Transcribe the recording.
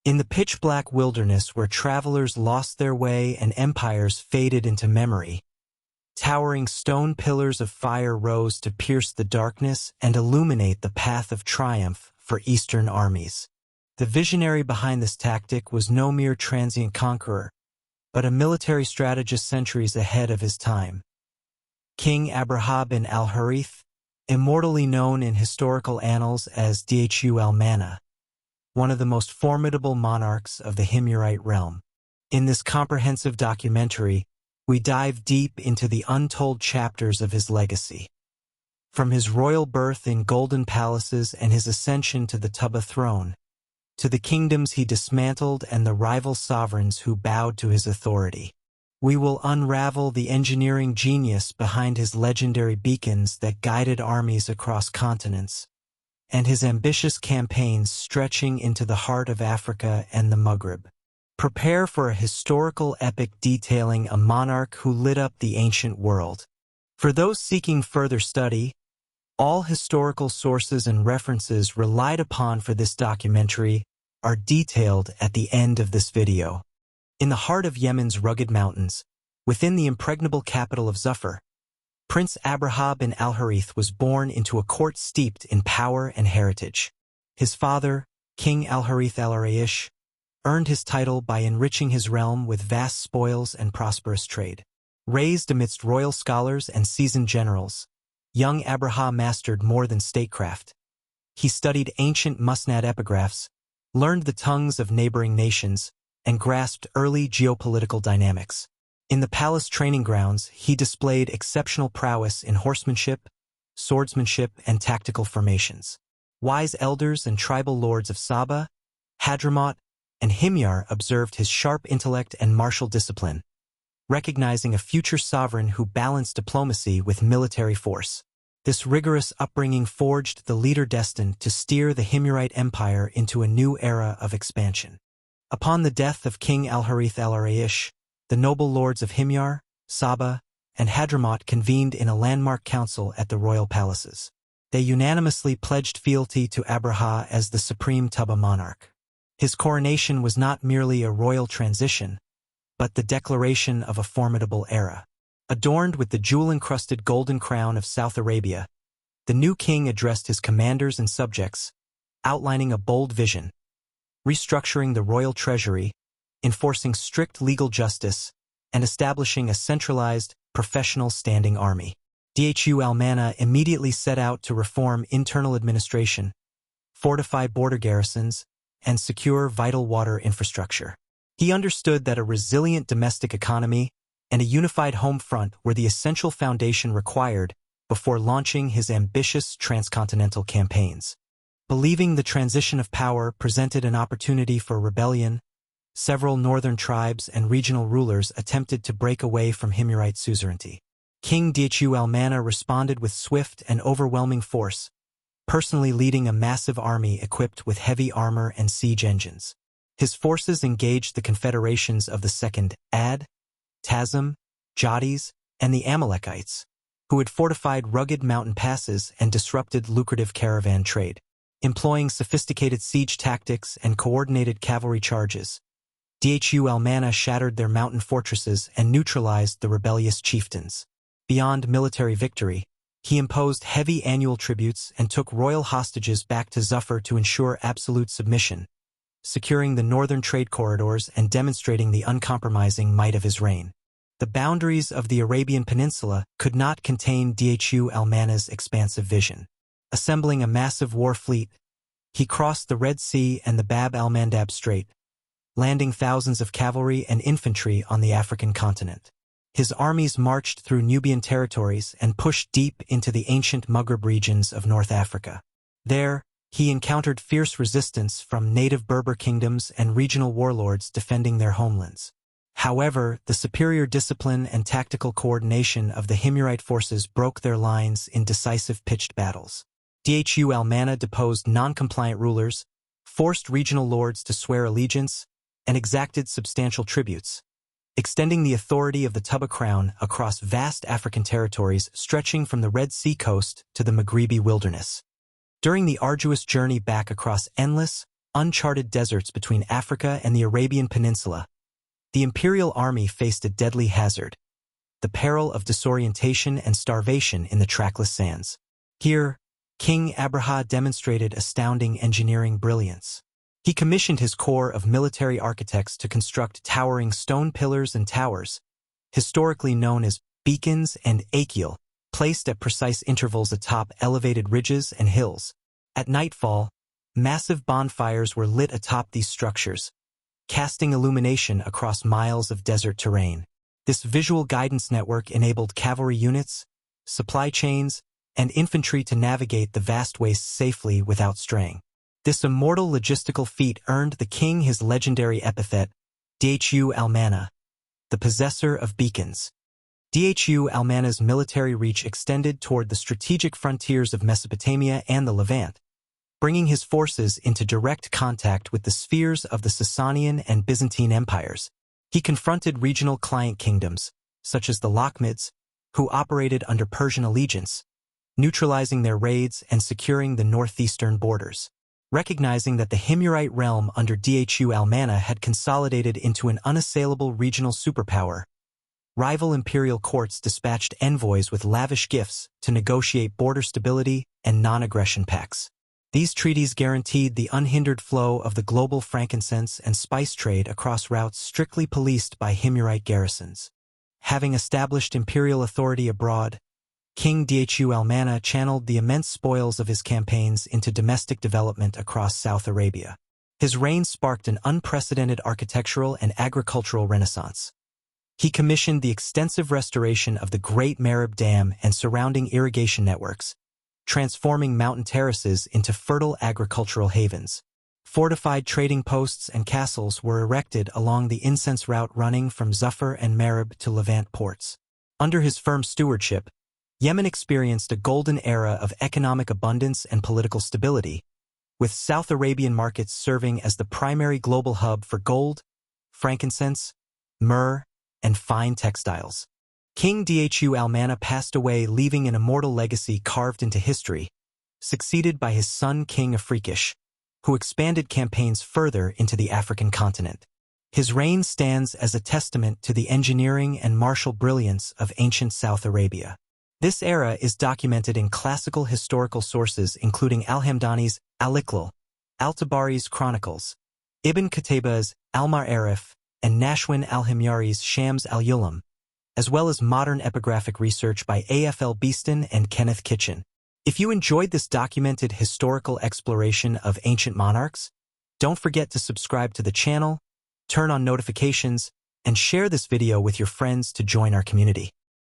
In the pitch-black wilderness where travelers lost their way and empires faded into memory, towering stone pillars of fire rose to pierce the darkness and illuminate the path of triumph for Eastern armies. The visionary behind this tactic was no mere transient conqueror, but a military strategist centuries ahead of his time. King Abrahah bin Al-Harith, immortally known in historical annals as Dhu Al-Manar, one of the most formidable monarchs of the Himyarite realm. In this comprehensive documentary, we dive deep into the untold chapters of his legacy. From his royal birth in golden palaces and his ascension to the Tuba throne, to the kingdoms he dismantled and the rival sovereigns who bowed to his authority. We will unravel the engineering genius behind his legendary beacons that guided armies across continents, and his ambitious campaigns stretching into the heart of Africa and the Maghreb. Prepare for a historical epic detailing a monarch who lit up the ancient world. For those seeking further study, all historical sources and references relied upon for this documentary are detailed at the end of this video. In the heart of Yemen's rugged mountains, within the impregnable capital of Zafar, Prince Abrahah bin Al-Harith was born into a court steeped in power and heritage. His father, King Al-Harith al-Raish, earned his title by enriching his realm with vast spoils and prosperous trade. Raised amidst royal scholars and seasoned generals, young Abrahah mastered more than statecraft. He studied ancient Musnad epigraphs, learned the tongues of neighboring nations, and grasped early geopolitical dynamics. In the palace training grounds, he displayed exceptional prowess in horsemanship, swordsmanship, and tactical formations. Wise elders and tribal lords of Saba, Hadramaut, and Himyar observed his sharp intellect and martial discipline, recognizing a future sovereign who balanced diplomacy with military force. This rigorous upbringing forged the leader destined to steer the Himyarite Empire into a new era of expansion. Upon the death of King Al-Harith al-Raish, the noble lords of Himyar, Saba, and Hadramaut convened in a landmark council at the royal palaces. They unanimously pledged fealty to Abrahah as the supreme Tuba monarch. His coronation was not merely a royal transition, but the declaration of a formidable era. Adorned with the jewel-encrusted golden crown of South Arabia, the new king addressed his commanders and subjects, outlining a bold vision, restructuring the royal treasury, enforcing strict legal justice, and establishing a centralized, professional standing army. Dhu Al-Manar immediately set out to reform internal administration, fortify border garrisons, and secure vital water infrastructure. He understood that a resilient domestic economy and a unified home front were the essential foundation required before launching his ambitious transcontinental campaigns. Believing the transition of power presented an opportunity for rebellion, several northern tribes and regional rulers attempted to break away from Himyarite suzerainty. King Dhu Al-Manar responded with swift and overwhelming force, personally leading a massive army equipped with heavy armor and siege engines. His forces engaged the confederations of the Second Ad, Tazim, Jadis, and the Amalekites, who had fortified rugged mountain passes and disrupted lucrative caravan trade. Employing sophisticated siege tactics and coordinated cavalry charges, Dhu Al-Manar shattered their mountain fortresses and neutralized the rebellious chieftains. Beyond military victory, he imposed heavy annual tributes and took royal hostages back to Zafar to ensure absolute submission, securing the northern trade corridors and demonstrating the uncompromising might of his reign. The boundaries of the Arabian Peninsula could not contain Dhu Al-Manar's expansive vision. Assembling a massive war fleet, he crossed the Red Sea and the Bab al-Mandab Strait, landing thousands of cavalry and infantry on the African continent. His armies marched through Nubian territories and pushed deep into the ancient Maghreb regions of North Africa. There, he encountered fierce resistance from native Berber kingdoms and regional warlords defending their homelands. However, the superior discipline and tactical coordination of the Himyarite forces broke their lines in decisive pitched battles. Dhu Al-Manar deposed non-compliant rulers, forced regional lords to swear allegiance, and exacted substantial tributes, extending the authority of the Tuba crown across vast African territories stretching from the Red Sea coast to the Maghrebi wilderness. During the arduous journey back across endless, uncharted deserts between Africa and the Arabian Peninsula, the imperial army faced a deadly hazard, the peril of disorientation and starvation in the trackless sands. Here, King Abrahah demonstrated astounding engineering brilliance. He commissioned his corps of military architects to construct towering stone pillars and towers, historically known as beacons and achiel, placed at precise intervals atop elevated ridges and hills. At nightfall, massive bonfires were lit atop these structures, casting illumination across miles of desert terrain. This visual guidance network enabled cavalry units, supply chains, and infantry to navigate the vast wastes safely without straying. This immortal logistical feat earned the king his legendary epithet, Dhu Al-Manar, the possessor of beacons. Dhu Al-Manar's military reach extended toward the strategic frontiers of Mesopotamia and the Levant, bringing his forces into direct contact with the spheres of the Sasanian and Byzantine empires. He confronted regional client kingdoms, such as the Lakhmids, who operated under Persian allegiance, neutralizing their raids and securing the northeastern borders. Recognizing that the Himyarite realm under Dhu Al-Manar had consolidated into an unassailable regional superpower, rival imperial courts dispatched envoys with lavish gifts to negotiate border stability and non-aggression pacts. These treaties guaranteed the unhindered flow of the global frankincense and spice trade across routes strictly policed by Himyarite garrisons. Having established imperial authority abroad, King Dhu Al-Manar channeled the immense spoils of his campaigns into domestic development across South Arabia. His reign sparked an unprecedented architectural and agricultural renaissance. He commissioned the extensive restoration of the Great Maghreb Dam and surrounding irrigation networks, transforming mountain terraces into fertile agricultural havens. Fortified trading posts and castles were erected along the incense route running from Zafar and Maghreb to Levant ports. Under his firm stewardship, Yemen experienced a golden era of economic abundance and political stability, with South Arabian markets serving as the primary global hub for gold, frankincense, myrrh, and fine textiles. King Dhu Al-Manar passed away, leaving an immortal legacy carved into history, succeeded by his son King Abrahah, who expanded campaigns further into the African continent. His reign stands as a testament to the engineering and martial brilliance of ancient South Arabia. This era is documented in classical historical sources including Al-Hamdani's Al-Iqlal, Al-Tabari's Chronicles, Ibn Qutayba's Al-Ma'arif, and Nashwan al-Himyari's Shams al-Ulam, as well as modern epigraphic research by A.F.L. Beeston and Kenneth Kitchen. If you enjoyed this documented historical exploration of ancient monarchs, don't forget to subscribe to the channel, turn on notifications, and share this video with your friends to join our community.